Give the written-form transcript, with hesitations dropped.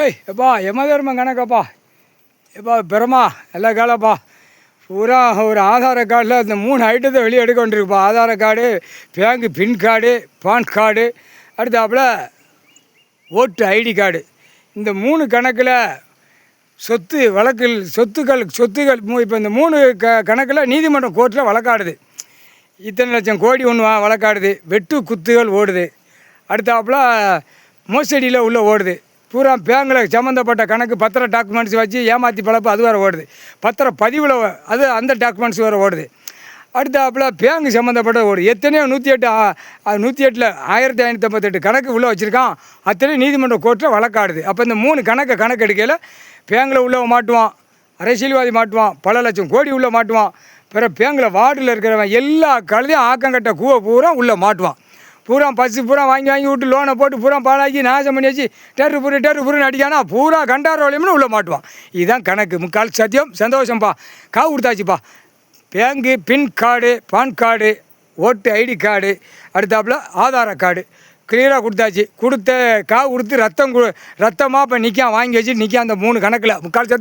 ஏய் எப்பா யமதர்மம் கணக்கப்பா எப்பா பெருமா எல்லா காலப்பா பூரா ஒரு ஆதார கார்டில் இந்த 3 ஐட்டத்தை வெளியே எடுக்க வேண்டியிருக்குப்பா. ஆதார கார்டு, பேங்கு பின் கார்டு, பான் கார்டு, அடுத்தாப்புல ஓட்டு ஐடி கார்டு. இந்த 3 கணக்கில் சொத்து வழக்கில் சொத்துக்கள் இப்போ இந்த 3 கணக்கில் நீதிமன்றம் கோர்ட்டில் வழக்காடுது. இத்தனை லட்சம் கோடி ஒன்று வழக்காடுது. வெட்டு குத்துகள் ஓடுது. அடுத்தாப்புல மோசடியில் உள்ள ஓடுது. பூரா பேங்கில் சம்மந்தப்பட்ட கணக்கு பத்திர டாக்குமெண்ட்ஸ் வச்சு ஏமாற்றி பழப்பு அது வேறு ஓடுது. பத்திர பதிவில் அது அந்த டாக்குமெண்ட்ஸ் வேறு ஓடுது. அடுத்தாப்புல பேங்கு சம்மந்தப்பட்ட ஓடுது. எத்தனையோ 108 1558 கணக்கு உள்ளே வச்சுருக்கான். அத்தனையும் நீதிமன்ற கோர்ட்டில் வழக்காடுது. அப்போ இந்த 3 கணக்கு எடுக்கையில் பேங்கில் உள்ளவன் மாட்டுவான், அரசியல்வாதி மாட்டுவான், பல லட்சம் கோடி உள்ளே மாட்டுவான். பிறகு பேங்கில் வார்டில் இருக்கிறவன் எல்லா கழுதையும் ஆக்கங்கட்ட கூவை பூரா உள்ளே மாட்டுவான். பூரா பஸ்ஸு பூரா வாங்கி விட்டு லோனை போட்டு பூரா பாலாக்கி நாசம் பண்ணி வச்சு டெரு புருன்னு அடிக்கானா பூரா கண்டார வளையம்னு உள்ளே மாட்டுவான். இதுதான் கணக்கு. முக்கால் சத்தியம். சந்தோஷம்ப்பா. காவு கொடுத்தாச்சுப்பா. பேங்கு பின் கார்டு, பான் கார்டு, ஓட்டு ஐடி கார்டு, அடுத்தாப்புல ஆதார கார்டு கிளியராக கொடுத்தாச்சு. காவு கொடுத்து ரத்தமாக இப்போ வாங்கி வச்சு அந்த 3 கணக்கில் முக்கால் சத்தியம்.